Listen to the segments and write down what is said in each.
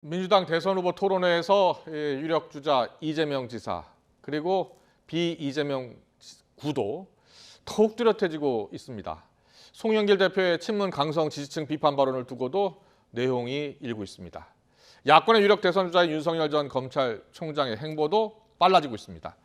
민주당 대선 후보 토론회에서 유력 주자 이재명 지사 그리고 비이재명 구도 더욱 뚜렷해지고 있습니다. 송영길 대표의 친문 강성 지지층 비판 발언을 두고도 내용이 일고 있습니다. 야권의 유력 대선 주자인 윤석열 전 검찰총장의 행보도 빨라지고 있습니다.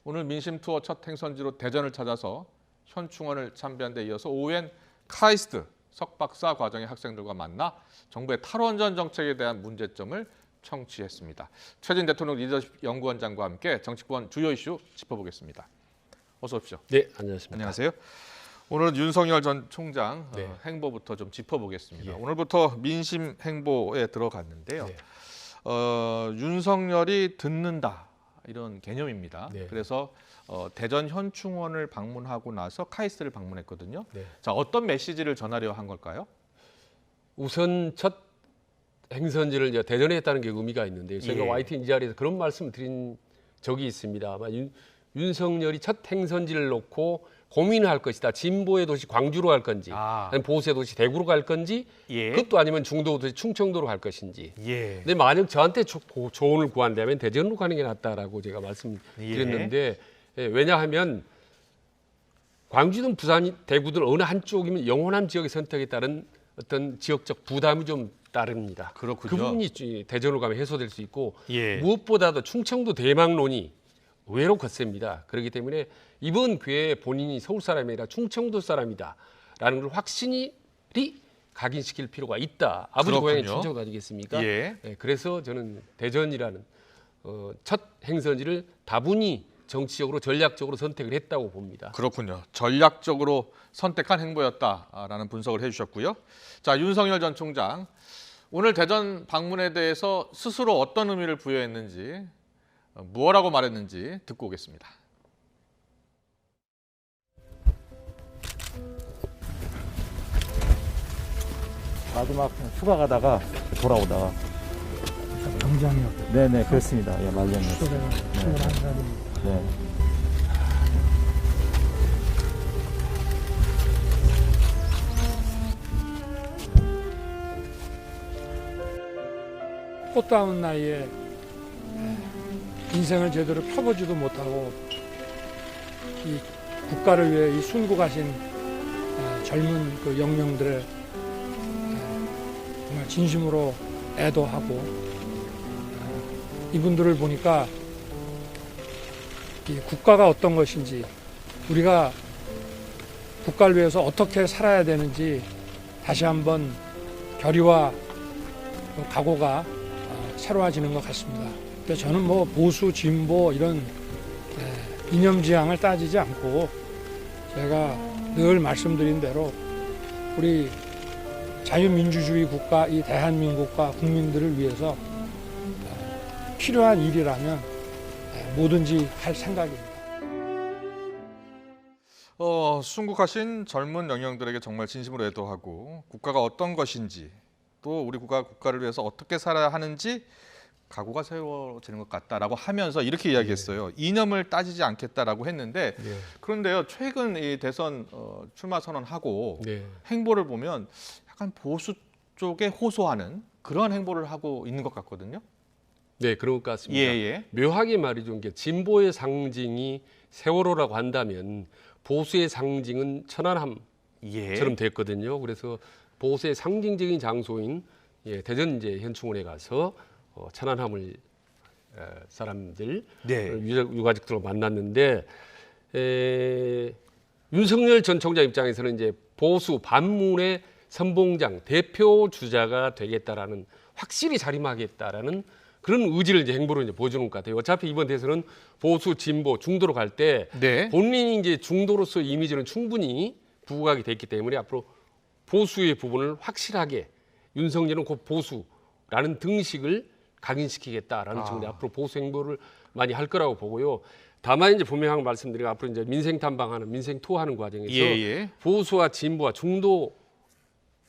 오늘 민심 투어 첫 행선지로 대전을 찾아서 현충원을 참배한 데 이어서 오후엔 카이스트 석박사 과정의 학생들과 만나 정부의 탈원전 정책에 대한 문제점을 청취했습니다. 최진 대통령 리더십 연구원장과 함께 정치권 주요 이슈 짚어보겠습니다. 어서 오십시오. 네, 안녕하십니까. 안녕하세요. 오늘은 윤석열 전 총장 네. 행보부터 좀 짚어보겠습니다. 예. 오늘부터 민심 행보에 들어갔는데요. 네. 윤석열이 듣는다 이런 개념입니다. 네. 그래서 대전 현충원을 방문하고 나서 카이스트를 방문했거든요. 네. 자, 어떤 메시지를 전하려 한 걸까요? 우선 첫 행선지를 이제 대전에 했다는 게 의미가 있는데요. 제가 예. YTN 이 자리에서 그런 말씀을 드린 적이 있습니다. 아마 윤석열이 첫 행선지를 놓고 고민을 할 것이다. 진보의 도시 광주로 갈 건지, 아니면 보수의 도시 대구로 갈 건지, 예. 그것도 아니면 중도 도시 충청도로 갈 것인지. 예. 근데 만약 저한테 조언을 구한다면 대전으로 가는 게 낫다라고 제가 말씀드렸는데 왜냐하면 광주든 부산, 대구든 어느 한쪽이면 영원한 지역의 선택에 따른 어떤 지역적 부담이 좀 따릅니다. 그렇군요. 그 부분이 대전으로 가면 해소될 수 있고 예. 무엇보다도 충청도 대망론이 의외로 거셉니다. 그렇기 때문에 이번 기회에 본인이 서울 사람이 아니라 충청도 사람이다라는 걸 확신이 각인시킬 필요가 있다. 아버지 고향이 충청도 아니겠습니까? 예. 네, 그래서 저는 대전이라는 첫 행선지를 다분히 정치적으로 전략적으로 선택을 했다고 봅니다. 그렇군요. 전략적으로 선택한 행보였다라는 분석을 해주셨고요. 자, 윤석열 전 총장 오늘 대전 방문에 대해서 스스로 어떤 의미를 부여했는지 무엇라고 말했는지 듣고 오겠습니다. 마지막 휴가 가다가 돌아오다가 병장이었고 네네 그렇습니다. 예, 말년이었어요. 제가 21살이 네. 꽃다운 나이에 인생을 제대로 펴보지도 못하고 이 국가를 위해 이 순국하신 젊은 그 영령들의 정말 진심으로 애도하고 이분들을 보니까 이 국가가 어떤 것인지 우리가 국가를 위해서 어떻게 살아야 되는지 다시 한번 결의와 각오가 새로워지는 것 같습니다. 근데 저는 뭐 보수, 진보 이런 이념지향을 따지지 않고 제가 늘 말씀드린 대로 우리 자유민주주의 국가 이 대한민국과 국민들을 위해서 필요한 일이라면 뭐든지 할 생각입니다. 순국하신 젊은 영령들에게 정말 진심으로 애도하고 국가가 어떤 것인지 또 우리 국가를 위해서 어떻게 살아야 하는지 각오가 세워지는 것 같다라고 하면서 이렇게 이야기했어요. 이념을 따지지 않겠다라고 했는데 그런데요. 최근 이 대선 출마 선언하고 행보를 보면 약간 보수 쪽에 호소하는 그런 행보를 하고 있는 것 같거든요. 네, 그런 것 같습니다. 예. 묘하게 말이죠. 이게 진보의 상징이 세월호라고 한다면 보수의 상징은 천안함처럼 됐거든요. 그래서 보수의 상징적인 장소인 대전 이제 현충원에 가서 천안함을 사람들 유가족들과 만났는데 윤석열 전 총장 입장에서는 이제 보수 반문의 선봉장 대표 주자가 되겠다라는 확실히 자림하겠다라는 그런 의지를 이제 행보로 이제 보여주는 것 같아요. 어차피 이번 대선은 보수, 진보, 중도로 갈 때 본인이 이제 중도로서 이미지는 충분히 부각이 됐기 때문에 앞으로 보수의 부분을 확실하게 윤석열은 곧 보수라는 등식을 각인시키겠다라는 측면에 앞으로 보수 행보를 많이 할 거라고 보고요. 다만 이제 분명한 말씀드리고 앞으로 이제 민생 탐방하는 민생 투어하는 과정에서 보수와 진보와 중도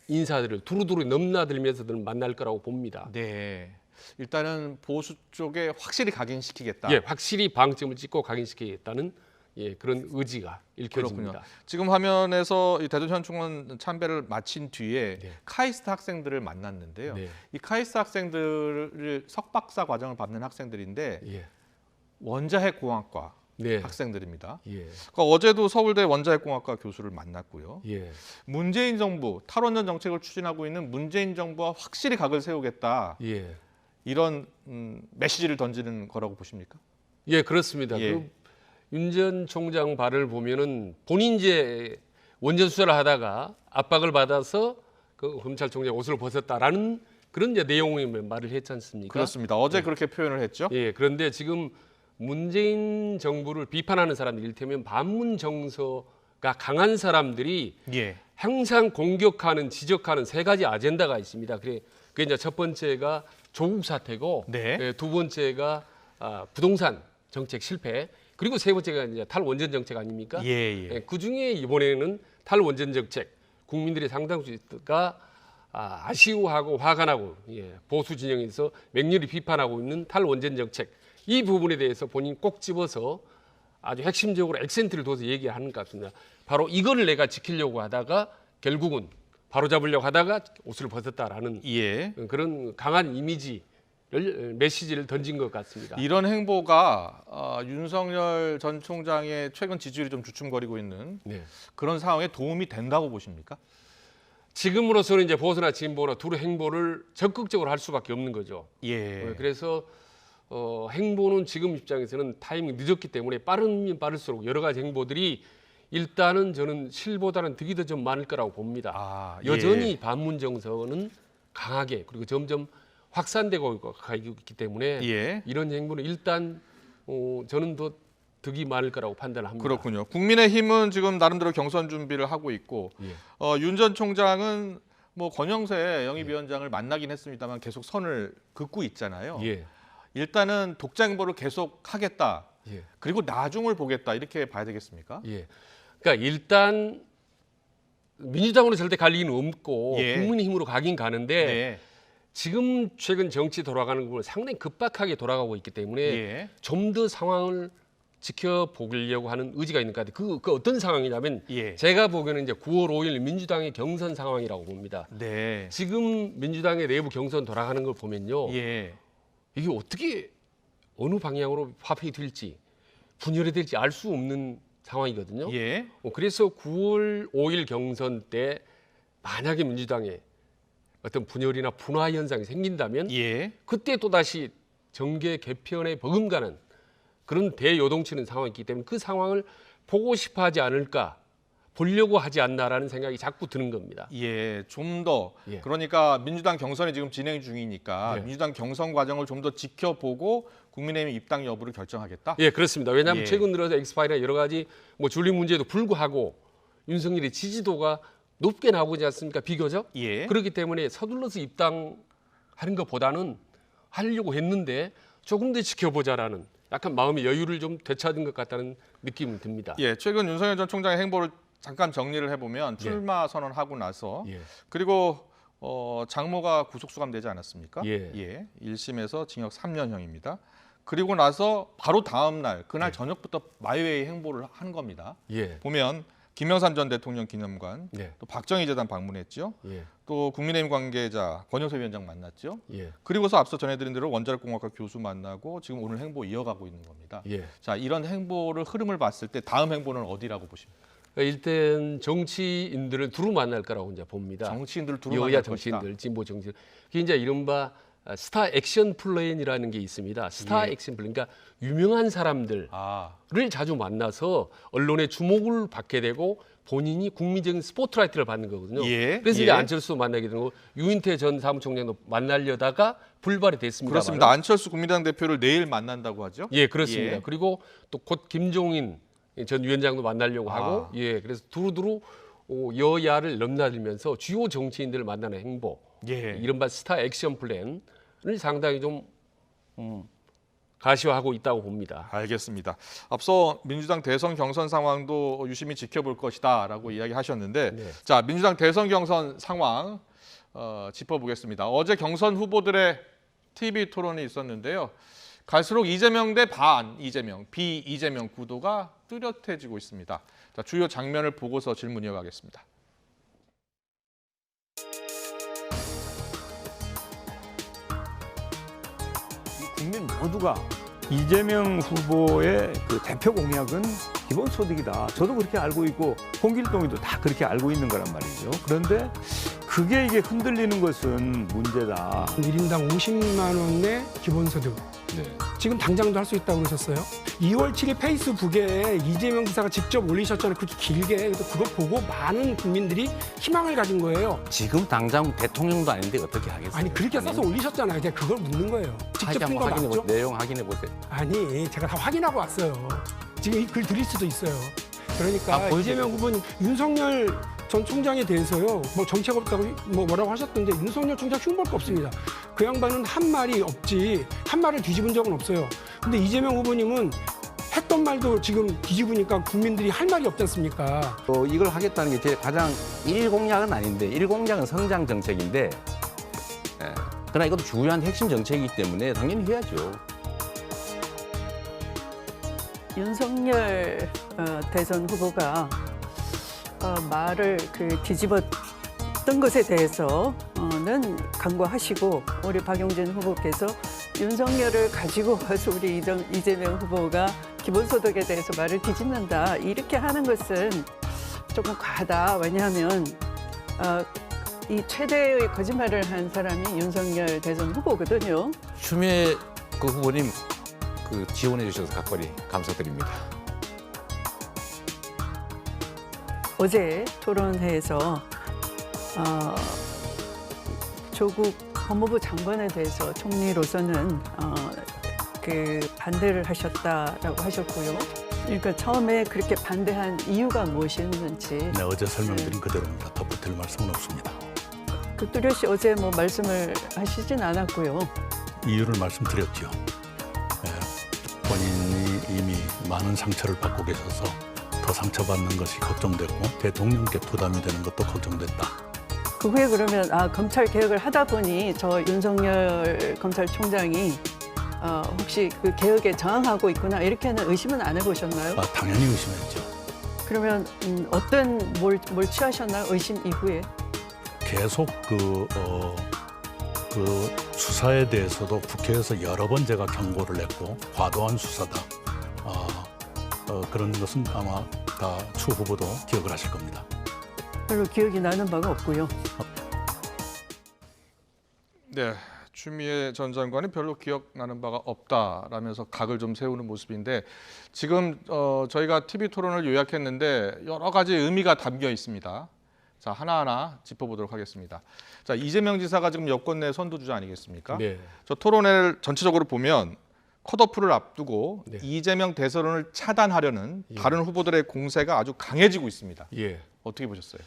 인사들을 두루두루 넘나들면서 만날 거라고 봅니다. 네. 일단은 보수 쪽에 확실히 각인시키겠다. 예, 확실히 방점을 찍고 각인시키겠다는 예, 그런 의지가 읽혀집니다. 그렇군요. 지금 화면에서 이 대전 현충원 참배를 마친 뒤에 네. 카이스트 학생들을 만났는데요. 네. 이 카이스트 학생들을 석박사 과정을 밟는 학생들인데 예. 원자핵공학과 네. 학생들입니다. 예. 그러니까 어제도 서울대 원자핵공학과 교수를 만났고요. 예. 문재인 정부 탈원전 정책을 추진하고 있는 문재인 정부와 확실히 각을 세우겠다. 예. 이런 메시지를 던지는 거라고 보십니까? 예, 그렇습니다. 예. 그 윤 전 총장 발을 보면은 본인 이제 원전 수사를 하다가 압박을 받아서 그 검찰총장 옷을 벗었다라는 그런 이제 내용의 말을 했지 않습니까? 그렇습니다. 어제 그렇게 표현을 했죠. 예, 그런데 지금 문재인 정부를 비판하는 사람들, 이를테면 반문 정서가 강한 사람들이 예. 항상 공격하는, 지적하는 세 가지 아젠다가 있습니다. 그게 이제 첫 번째가 조국 사태고, 네. 예, 두 번째가 부동산 정책 실패, 그리고 세 번째가 이제 탈원전 정책 아닙니까? 예. 예, 그 중에 이번에는 탈원전 정책, 국민들의 상당수가 아쉬워하고 화가 나고, 예, 보수 진영에서 맹렬히 비판하고 있는 탈원전 정책, 이 부분에 대해서 본인 꼭 집어서 아주 핵심적으로 액센트를 둬서 얘기하는 것 같습니다. 바로 이거를 내가 지키려고 하다가 결국은 바로잡으려고 하다가 옷을 벗었다라는 예. 그런 강한 이미지를 메시지를 던진 것 같습니다. 이런 행보가 윤석열 전 총장의 최근 지지율이 좀 주춤거리고 있는 네. 그런 상황에 도움이 된다고 보십니까? 지금으로서는 이제 보수나 진보나 둘의 행보를 적극적으로 할 수밖에 없는 거죠. 예. 그래서 행보는 지금 입장에서는 타이밍이 늦었기 때문에 빠르면 빠를수록 여러 가지 행보들이 일단은 저는 실보다는 득이 더 좀 많을 거라고 봅니다. 여전히 예. 반문 정서는 강하게 그리고 점점 확산되고 있기 때문에 예. 이런 행보는 일단 저는 더 득이 많을 거라고 판단을 합니다. 그렇군요. 국민의힘은 지금 나름대로 경선 준비를 하고 있고 예. 윤 전 총장은 뭐 권영세 영입위원장을 만나긴 했습니다만 계속 선을 긋고 있잖아요. 예. 일단은 독자 행보를 계속 하겠다. 예. 그리고 나중을 보겠다. 이렇게 봐야 되겠습니까? 예. 그러니까 일단 민주당으로 절대 갈 리는 없고 예. 국민의힘으로 가긴 가는데 네. 지금 최근 정치 돌아가는 부분 상당히 급박하게 돌아가고 있기 때문에 예. 좀 더 상황을 지켜보려고 하는 의지가 있는 것 같아요. 그 어떤 상황이냐면 예. 제가 보기에는 이제 9월 5일 민주당의 경선 상황이라고 봅니다. 네. 지금 민주당의 내부 경선 돌아가는 걸 보면요. 예. 이게 어떻게 어느 방향으로 화폐이 될지 분열이 될지 알 수 없는 상황이거든요. 예. 그래서 9월 5일 경선 때 만약에 민주당에 어떤 분열이나 분화 현상이 생긴다면 예. 그때 또다시 정계 개편에 버금가는 그런 대요동치는 상황이 있기 때문에 그 상황을 보고 싶어 하지 않을까, 보려고 하지 않나라는 생각이 자꾸 드는 겁니다. 예, 좀 더 예. 그러니까 민주당 경선이 지금 진행 중이니까 예. 민주당 경선 과정을 좀 더 지켜보고 국민의힘 입당 여부를 결정하겠다. 예, 그렇습니다. 왜냐하면 예. 최근 들어서 엑스파일이나 여러 가지 뭐 줄리 문제도 불구하고 윤석열의 지지도가 높게 나오고 있지 않습니까? 비교적. 예. 그렇기 때문에 서둘러서 입당하는 것보다는 하려고 했는데 조금 더 지켜보자라는 약간 마음의 여유를 좀 되찾은 것 같다는 느낌이 듭니다. 예, 최근 윤석열 전 총장의 행보를 잠깐 정리를 해보면 출마 선언하고 나서 예. 그리고 장모가 구속 수감되지 않았습니까? 예. 1심에서 징역 3년형입니다. 그리고 나서 바로 다음 날 그날 저녁부터 마이웨이 행보를 한 겁니다. 예. 보면 김영삼 전 대통령 기념관, 네. 또 박정희 재단 방문했죠. 예. 또 국민의힘 관계자 권영세 위원장 만났죠. 예. 그리고서 앞서 전해드린 대로 원자력공학과 교수 만나고 지금 오늘 행보 이어가고 있는 겁니다. 예. 자, 이런 행보를 흐름을 봤을 때 다음 행보는 어디라고 보십니까? 일단 정치인들을 두루 만날 거라고 이제 봅니다. 정치인들을 두루 여야 만날 정치인들, 것이다. 진보 정치인. 그게 이제 이른바 스타 액션 플랜이라는 게 있습니다. 스타 예. 액션 플랜, 그러니까 유명한 사람들을 자주 만나서 언론의 주목을 받게 되고 본인이 국민적인 스포트라이트를 받는 거거든요. 예. 그래서 예. 이제 안철수 만나게 되고 유인태 전 사무총장도 만나려다가 불발이 됐습니다. 그렇습니다. 안철수 국민당 대표를 내일 만난다고 하죠. 예, 그렇습니다. 예. 그리고 또 곧 김종인 전 위원장도 만나려고 하고, 예, 그래서 두루두루 여야를 넘나들면서 주요 정치인들을 만나는 행보, 예. 이른바 스타 액션 플랜을 상당히 좀 가시화하고 있다고 봅니다. 알겠습니다. 앞서 민주당 대선 경선 상황도 유심히 지켜볼 것이다라고 이야기하셨는데, 네. 자, 민주당 대선 경선 상황 짚어보겠습니다. 어제 경선 후보들의 TV 토론이 있었는데요. 갈수록 이재명 대 반 이재명, 비이재명 구도가 뚜렷해지고 있습니다. 자, 주요 장면을 보고서 질문 이어가겠습니다. 국민 모두가 이재명 후보의 그 대표 공약은 기본소득이다. 저도 그렇게 알고 있고 홍길동이도 다 그렇게 알고 있는 거란 말이죠. 그런데 그게 이게 흔들리는 것은 문제다. 1인당 50만 원의 기본소득. 지금 당장도 할 수 있다고 그러셨어요? 2월 7일 페이스북에 이재명 지사가 직접 올리셨잖아요. 그렇게 길게. 그래서 그거 보고 많은 국민들이 희망을 가진 거예요. 지금 당장 대통령도 아닌데 어떻게 하겠어요? 아니 그렇게 써서 올리셨잖아요. 그냥 그걸 묻는 거예요. 직접 쓴 거 맞죠? 내용 확인해 보세요. 아니 제가 다 확인하고 왔어요. 지금 이 글 드릴 수도 있어요. 그러니까 보여주세요. 이재명 후보님 윤석열 전 총장에 대해서요. 뭐 정책 없다고 뭐라고 하셨던데 윤석열 총장 흉볼 거 없습니다. 그 양반은 한 말이 없지 한 말을 뒤집은 적은 없어요. 근데 이재명 후보님은 했던 말도 지금 뒤집으니까 국민들이 할 말이 없지 않습니까? 이걸 하겠다는 게 제 가장 일 공약은 아닌데 일 공약은 성장 정책인데 그러나 이것도 중요한 핵심 정책이기 때문에 당연히 해야죠. 윤석열 대선 후보가 말을 뒤집었던 것에 대해서는 간과하시고 우리 박용진 후보께서 윤석열을 가지고 와서 우리 이재명 후보가 기본소득에 대해서 말을 뒤집는다 이렇게 하는 것은 조금 과하다. 왜냐하면 이 최대의 거짓말을 한 사람이 윤석열 대선 후보거든요. 추미애 그 후보님 지원해 주셔서 각별히 감사드립니다. 어제 토론회에서 조국 법무부 장관에 대해서 총리로서는 반대를 하셨다라고 하셨고요. 그러니까 처음에 그렇게 반대한 이유가 무엇이었는지. 네, 어제 설명드린 그대로입니다. 덧붙일 말씀은 없습니다. 뚜렷이 어제 말씀을 하시진 않았고요. 이유를 말씀드렸죠. 본인이 이미 많은 상처를 받고 계셔서 더 상처받는 것이 걱정됐고 대통령께 부담이 되는 것도 걱정됐다. 그 후에 그러면 검찰 개혁을 하다 보니 저 윤석열 검찰총장이 혹시 그 개혁에 저항하고 있구나 이렇게는 의심은 안 해보셨나요? 당연히 의심했죠. 그러면 어떤 뭘 취하셨나요? 의심 이후에? 계속 그 수사에 대해서도 국회에서 여러 번 제가 경고를 했고 과도한 수사다. 그런 것은 아마 다 추 후보도 기억을 하실 겁니다. 별로 기억이 나는 바가 없고요. 네, 추미애 전 장관이 별로 기억나는 바가 없다라면서 각을 좀 세우는 모습인데 지금 저희가 TV 토론을 요약했는데 여러 가지 의미가 담겨 있습니다. 자, 하나하나 짚어보도록 하겠습니다. 자, 이재명 지사가 지금 여권 내 선두주자 아니겠습니까? 네. 저 토론회를 전체적으로 보면 컷오프를 앞두고 네. 이재명 대선을 차단하려는 예. 다른 후보들의 공세가 아주 강해지고 있습니다. 예. 어떻게 보셨어요?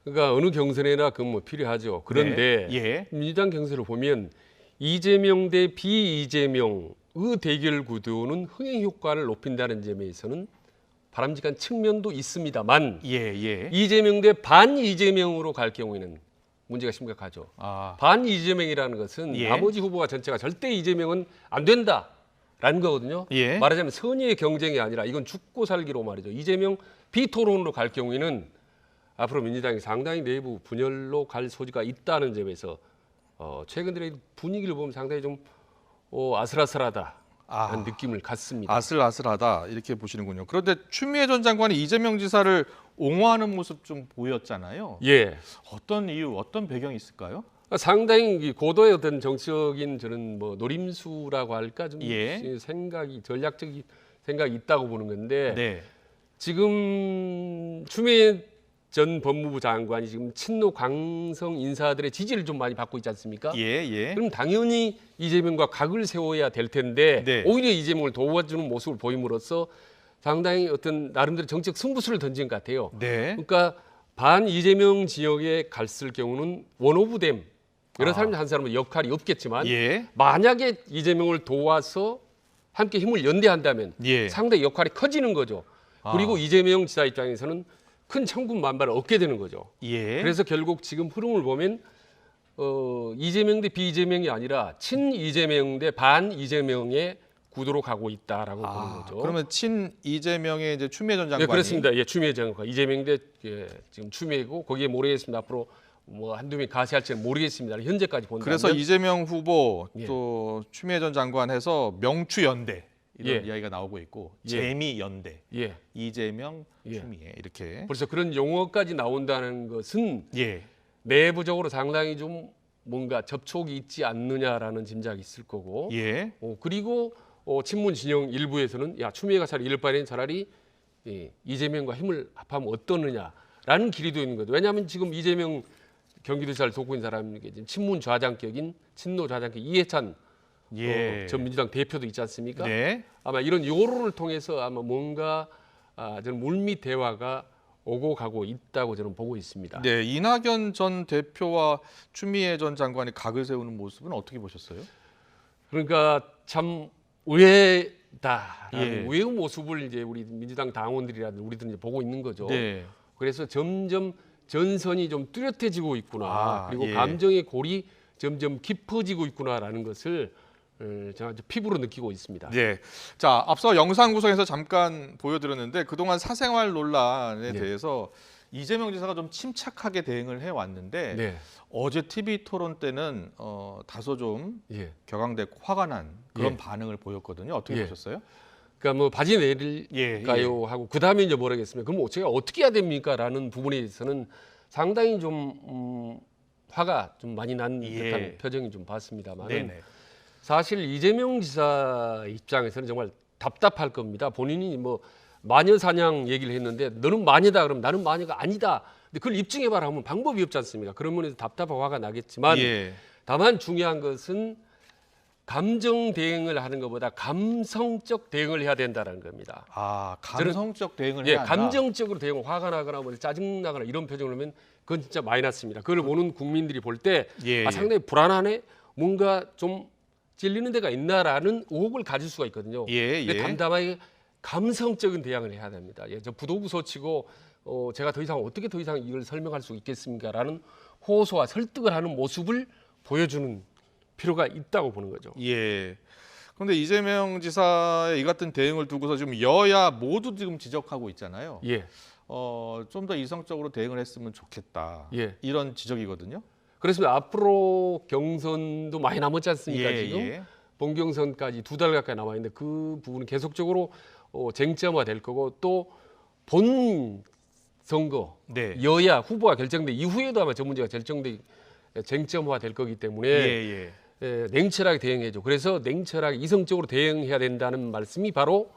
그러니까 어느 경선에나 그건 필요하죠. 그런데 네. 예. 민주당 경선을 보면 이재명 대 비이재명의 대결 구도는 흥행 효과를 높인다는 점에서는 바람직한 측면도 있습니다만 예. 이재명 대 반이재명으로 갈 경우에는 문제가 심각하죠. 반이재명이라는 것은 예. 나머지 후보가 전체가 절대 이재명은 안 된다라는 거거든요. 예. 말하자면 선의의 경쟁이 아니라 이건 죽고 살기로 말이죠. 이재명 비토론으로 갈 경우에는 앞으로 민주당이 상당히 내부 분열로 갈 소지가 있다는 점에서 최근 들의 분위기를 보면 상당히 좀 아슬아슬하다는 느낌을 갖습니다. 아슬아슬하다 이렇게 보시는군요. 그런데 추미애 전 장관이 이재명 지사를 옹호하는 모습 좀 보였잖아요. 예. 어떤 이유, 어떤 배경이 있을까요? 상당히 고도의 어떤 정치적인 저는 노림수라고 할까 좀 예. 전략적인 생각이 있다고 보는 건데 네. 지금 추미애 전 법무부 장관이 지금 친노 강성 인사들의 지지를 좀 많이 받고 있지 않습니까? 예. 그럼 당연히 이재명과 각을 세워야 될 텐데 네. 오히려 이재명을 도와주는 모습을 보임으로써 상당히 어떤 나름대로 정책 승부수를 던진 것 같아요. 네. 그러니까 반 이재명 지역에 갔을 경우는 원오브댐 여러 사람들 한 사람은 역할이 없겠지만 예. 만약에 이재명을 도와서 함께 힘을 연대한다면 예. 상당히 역할이 커지는 거죠. 그리고 이재명 지사 입장에서는 큰 천군만마를 얻게 되는 거죠. 예. 그래서 결국 지금 흐름을 보면 이재명 대 비이재명이 아니라 친 이재명 대 반 이재명의 구도로 가고 있다라고 보는 거죠. 그러면 친 이재명의 이제 추미애 전 장관이 네, 그렇습니다. 예, 추미애 장관, 이재명 대 지금 추미애고 거기에 모르겠습니다. 앞으로 뭐 한두 명 가세할지는 모르겠습니다. 현재까지 본다면 그래서 이재명 후보 예. 또 추미애 전 장관 해서 명추연대 이런 예. 이야기가 나오고 있고 예. 재미연대 예, 이재명 예. 추미애 이렇게 벌써 그런 용어까지 나온다는 것은 예. 내부적으로 상당히 좀 뭔가 접촉이 있지 않느냐라는 짐작이 있을 거고 예. 그리고 친문 진영 일부에서는 야 추미애가 차라리 이럴 바에는 차라리 이재명과 힘을 합하면 어떠느냐라는 길이도 있는 거죠. 왜냐하면 지금 이재명 경기도지사를 돕고 있는 사람이 지금 친문 좌장격인 친노 좌장격 이해찬 예. 전 민주당 대표도 있지 않습니까? 네. 아마 이런 요로를 통해서 아마 뭔가 저는 물밑 대화가 오고 가고 있다고 저는 보고 있습니다. 네, 이낙연 전 대표와 추미애 전 장관이 각을 세우는 모습은 어떻게 보셨어요? 그러니까 참 의외다라는 예. 의외의 모습을 이제 우리 민주당 당원들이라든 우리들은 이제 보고 있는 거죠. 네. 그래서 점점 전선이 좀 뚜렷해지고 있구나. 그리고 예. 감정의 골이 점점 깊어지고 있구나라는 것을 제가 이제 피부로 느끼고 있습니다. 네. 자, 앞서 영상 구성에서 잠깐 보여드렸는데 그동안 사생활 논란에 네. 대해서 이재명 지사가 좀 침착하게 대응을 해왔는데 네. 어제 TV 토론 때는 다소 좀 예. 격앙되고 화가 난 그런 예. 반응을 보였거든요. 어떻게 예. 보셨어요? 그러니까 뭐 바지 예, 내릴까요 하고 그 다음에 이제 뭐라겠습니까? 그럼 제가 어떻게 해야 됩니까?라는 부분에 있어서는 상당히 좀 화가 좀 많이 난 예. 듯한 표정이 좀 봤습니다만 네네. 사실 이재명 지사 입장에서는 정말 답답할 겁니다. 본인이 뭐 마녀 사냥 얘기를 했는데 너는 마녀다 그러면 나는 마녀가 아니다. 근데 그걸 입증해봐라 하면 방법이 없지 않습니까? 그런 면에서 답답하고 화가 나겠지만 예. 다만 중요한 것은 감정 대응을 하는 것보다 감성적 대응을 해야 된다는 겁니다. 감성적 대응을 예, 해야 한다. 감정적으로 대응, 화가 나거나 뭐 짜증 나거나 이런 표정을 하면 그건 진짜 마이너스입니다. 그걸 보는 국민들이 볼 때 예, 예. 상당히 불안하네, 뭔가 좀 찔리는 데가 있나라는 의혹을 가질 수가 있거든요. 예, 근데 예. 담담하게 감성적인 대응을 해야 됩니다. 저 부도부서치고 제가 더 이상 어떻게 더 이상 이걸 설명할 수 있겠습니까라는 호소와 설득을 하는 모습을 보여주는 필요가 있다고 보는 거죠. 예. 그런데 이재명 지사의 이 같은 대응을 두고서 지금 여야 모두 지금 지적하고 있잖아요. 예. 좀 더 이성적으로 대응을 했으면 좋겠다. 예. 이런 지적이거든요. 그렇습니다. 앞으로 경선도 많이 남았지 않습니까? 지금 예. 본경선까지 2달 가까이 남아 있는데 그 부분은 계속적으로 쟁점화될 거고 또 본 선거 네. 여야 후보가 결정된 이후에도 아마 저 문제가 쟁점화될 거기 때문에 예. 냉철하게 대응해줘. 그래서 냉철하게 이성적으로 대응해야 된다는 말씀이 바로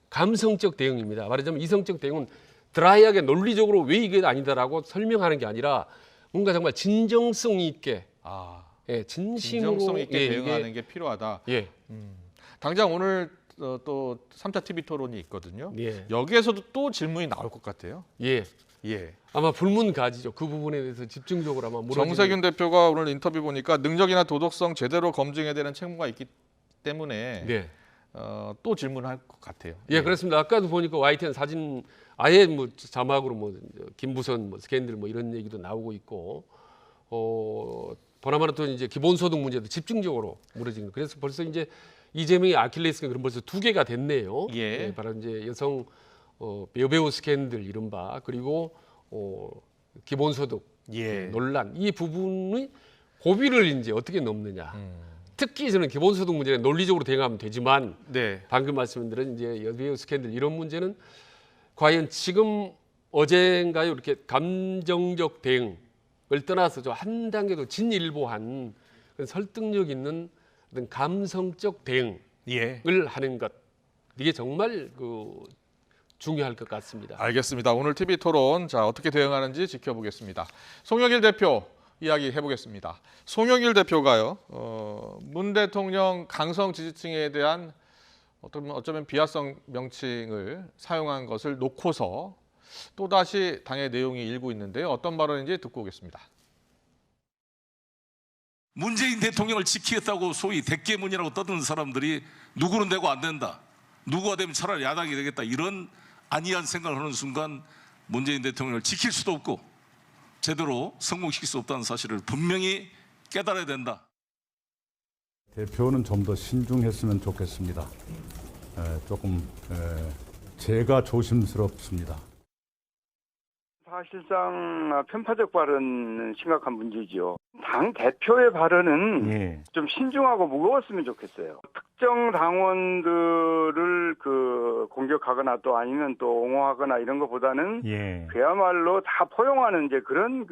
감성적 대응입니다. 말하자면 이성적 대응은 드라이하게 논리적으로 왜 이게 아니다라고 설명하는 게 아니라 뭔가 정말 진정성 있게 진심으로 진정성 있게 이게 대응하는 게 필요하다. 예. 당장 오늘 또 3차 TV 토론이 있거든요. 예. 여기에서도 또 질문이 나올 것 같아요. 예. 예. 아마 불문가지죠. 그 부분에 대해서 집중적으로 아마 물어지는. 정세균 대표가 오늘 인터뷰 보니까 능력이나 도덕성 제대로 검증해야 되는 책무가 있기 때문에 네. 또 질문할 것 같아요. 예, 그렇습니다. 아까도 보니까 YTN 사진 아예 뭐 자막으로 뭐 김부선 뭐 스캔들 뭐 이런 얘기도 나오고 있고 보나마나 또 이제 기본소득 문제도 집중적으로 물어지는 거. 그래서 벌써 이제 이재명의 아킬레스腱그럼 벌써 2개가 됐네요. 예. 바로 이제 여성 여배우 스캔들 이른바 그리고 기본소득 예. 논란 이 부분의 고비를 이제 어떻게 넘느냐. 특히 저는 기본소득 문제는 논리적으로 대응하면 되지만 네. 방금 말씀드린 이제 여배우 스캔들 이런 문제는 과연 지금 어젠가요 이렇게 감정적 대응을 떠나서 좀 한 단계 더 진일보한 그런 설득력 있는 어떤 감성적 대응을 예. 하는 것 이게 정말 중요할 것 같습니다. 알겠습니다. 오늘 TV 토론 자 어떻게 대응하는지 지켜보겠습니다. 송영길 대표 이야기 해보겠습니다. 송영길 대표가요, 문 대통령 강성 지지층에 대한 어쩌면 비하성 명칭을 사용한 것을 놓고서 또다시 당의 내용이 일고 있는데요. 어떤 발언인지 듣고 오겠습니다. 문재인 대통령을 지키겠다고 소위 대깨문이라고 떠드는 사람들이 누구는 되고 안 된다. 누구가 되면 차라리 야당이 되겠다. 이런 안이한 생각을 하는 순간 문재인 대통령을 지킬 수도 없고 제대로 성공시킬 수 없다는 사실을 분명히 깨달아야 된다. 대표는 좀 더 신중했으면 좋겠습니다. 조금 제가 조심스럽습니다. 사실상 편파적 발언은 심각한 문제죠. 당 대표의 발언은 예. 좀 신중하고 무거웠으면 좋겠어요. 특정 당원들을 공격하거나 또 아니면 또 옹호하거나 이런 것보다는 예. 그야말로 다 포용하는 이제 그런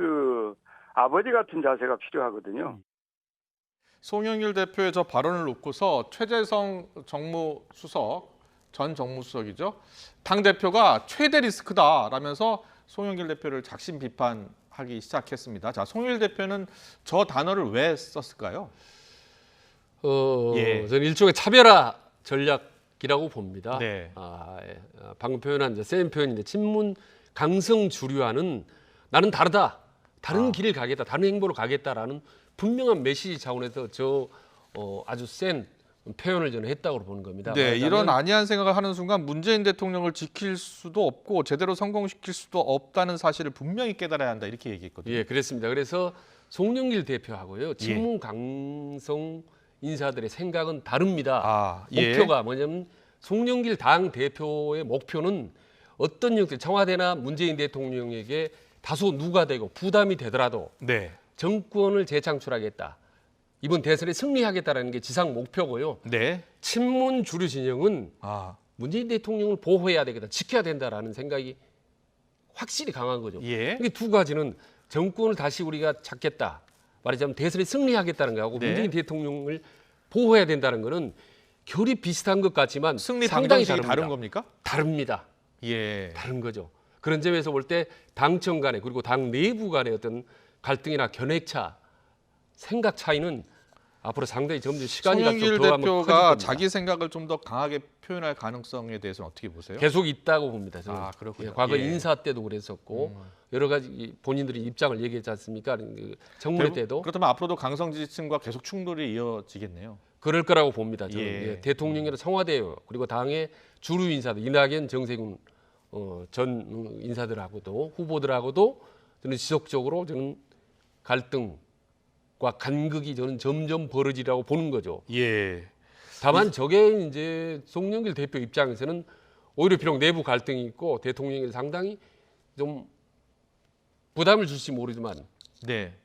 아버지 같은 자세가 필요하거든요. 송영길 대표의 저 발언을 놓고서 최재성 전 정무수석이죠. 당 대표가 최대 리스크다라면서 송영길 대표를 작심 비판하기 시작했습니다. 자, 송영길 대표는 저 단어를 왜 썼을까요? 예. 저는 일종의 차별화 전략이라고 봅니다. 네. 방금 표현한 이제 센 표현인데 친문 강성 주류와는 나는 다르다. 다른 길을 가겠다. 다른 행보로 가겠다라는 분명한 메시지 차원에서 아주 센 표현을 저는 했다고 보는 겁니다. 네, 말하자면 이런 안이한 생각을 하는 순간 문재인 대통령을 지킬 수도 없고 제대로 성공시킬 수도 없다는 사실을 분명히 깨달아야 한다 이렇게 얘기했거든요. 예, 그렇습니다. 그래서 송영길 대표하고요. 친문 강성 인사들의 생각은 다릅니다. 목표가 뭐냐면 송영길 당 대표의 목표는 어떤 형태 청와대나 문재인 대통령에게 다소 누가 되고 부담이 되더라도 네. 정권을 재창출하겠다. 이번 대선에 승리하겠다라는 게 지상 목표고요. 네. 친문 주류 진영은 문재인 대통령을 보호해야 되겠다, 지켜야 된다라는 생각이 확실히 강한 거죠. 예. 이게 두 가지는 정권을 다시 우리가 찾겠다, 말하자면 대선에 승리하겠다는 거하고 네. 문재인 대통령을 보호해야 된다는 거는 결이 비슷한 것 같지만 승리 상당히 방정식이 다릅니다. 다른 겁니까? 다릅니다. 예. 다른 거죠. 그런 점에서 볼 때 당청 간에 그리고 당 내부 간의 어떤 갈등이나 견해차, 생각 차이는 앞으로 상당히 점점 시간이 갈수록 송영길 더 한번 커질 대표가 겁니다. 자기 생각을 좀 더 강하게 표현할 가능성에 대해서는 어떻게 보세요? 계속 있다고 봅니다. 저는. 그렇군요. 과거 예. 인사 때도 그랬었고 여러 가지 본인들이 입장을 얘기했지 않습니까? 정무회 때도 그렇다면 앞으로도 강성 지지층과 계속 충돌이 이어지겠네요. 그럴 거라고 봅니다. 저는. 예. 대통령이나 청와대요. 그리고 당의 주류 인사들 이낙연, 정세균 전 인사들하고도 후보들하고도 저는 지속적으로 저는 갈등과 간극이 저는 점점 벌어지라고 보는 거죠. 예. 다만 저게 이제 송영길 대표 입장에서는 오히려 비록 내부 갈등이 있고 대통령이 상당히 좀 부담을 줄지 모르지만 네.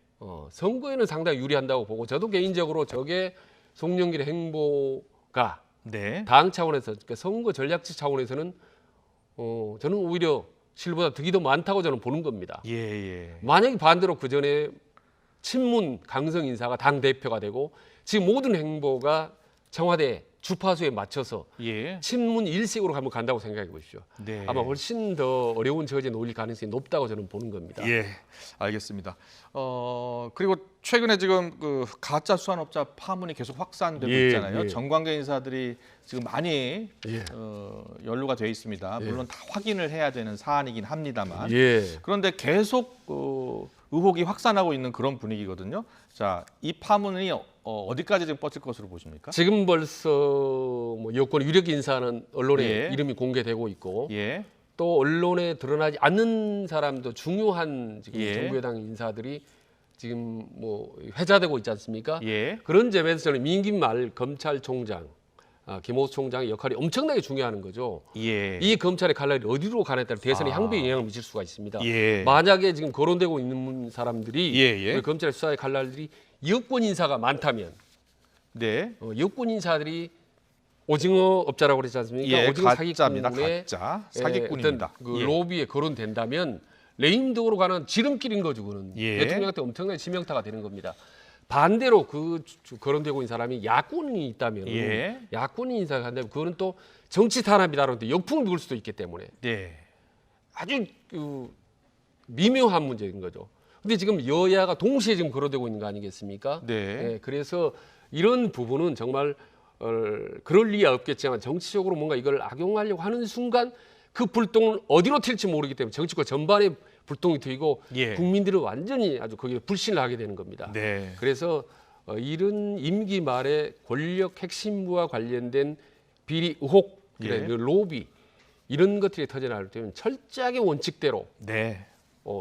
선거에는 상당히 유리한다고 보고 저도 개인적으로 저게 송영길의 행보가 네. 당 차원에서 그러니까 선거 전략지 차원에서는 저는 오히려 실보다 득이 더 많다고 저는 보는 겁니다. 예. 만약에 반대로 그 전에 친문 강성 인사가 당 대표가 되고 지금 모든 행보가 청와대 주파수에 맞춰서 예. 친문 일색으로 한번 간다고 생각해 보십시오. 네. 아마 훨씬 더 어려운 처지에 놓일 가능성이 높다고 저는 보는 겁니다. 예, 알겠습니다. 그리고 최근에 지금 그 가짜 수산업자 파문이 계속 확산되고 예, 있잖아요. 예. 정관계 인사들이 지금 많이 연루가 돼 있습니다. 물론 다 확인을 해야 되는 사안이긴 합니다만. 그런데 계속 의혹이 확산하고 있는 그런 분위기거든요. 자, 이 파문이 어디까지 지금 뻗칠 것으로 보십니까? 지금 벌써 뭐 여권 유력 인사는 언론에 예. 이름이 공개되고 있고 예. 또 언론에 드러나지 않는 사람도 중요한 지금 예. 정부여당 인사들이 지금 뭐 회자되고 있지 않습니까? 예. 그런 점에서 저는 민김말 검찰총장, 김호수 총장의 역할이 엄청나게 중요한 거죠. 예. 이 검찰의 칼날이 어디로 가냐에 따라 대선에 향배에 영향을 미칠 수가 있습니다. 예. 만약에 지금 거론되고 있는 사람들이 예. 우리 검찰의 수사의 칼날들이 여권 인사가 많다면 네. 여권 인사들이 오징어 업자라고 그러지 않습니까? 예, 오징어 가짜입니다. 사기꾼의 가짜 사기꾼입니다. 어떤 그 예. 로비에 거론된다면 레임덕으로 가는 지름길인 거죠. 그는 예. 대통령한테 엄청나게 치명타가 되는 겁니다. 반대로 거론되고 있는 사람이 야권이 있다면 예. 야권인 인사가 한다면 그거는 또 정치 탄압이다라는데 역풍을 불 수도 있기 때문에 네. 아주 미묘한 문제인 거죠. 근데 지금 여야가 동시에 지금 거론되고 있는 거 아니겠습니까? 네. 그래서 이런 부분은 정말 그럴 리야 없겠지만 정치적으로 뭔가 이걸 악용하려고 하는 순간 그 불똥은 어디로 튈지 모르기 때문에 정치권 전반에 불똥이 튀고 예. 국민들은 완전히 아주 거기에 불신을 하게 되는 겁니다. 네. 그래서 이런 임기 말에 권력 핵심부와 관련된 비리 의혹, 예. 로비 이런 것들이 터져나올 때는 철저하게 원칙대로 네.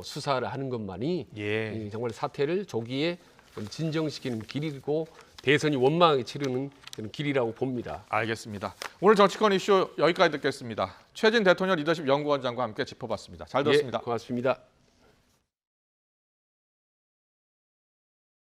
수사를 하는 것만이 예. 정말 사태를 조기에 진정시키는 길이고 대선이 원만하게 치르는 그런 길이라고 봅니다. 알겠습니다. 오늘 정치권 이슈 여기까지 듣겠습니다. 최진 대통령 리더십 연구원장과 함께 짚어봤습니다. 잘 들었습니다. 예, 고맙습니다.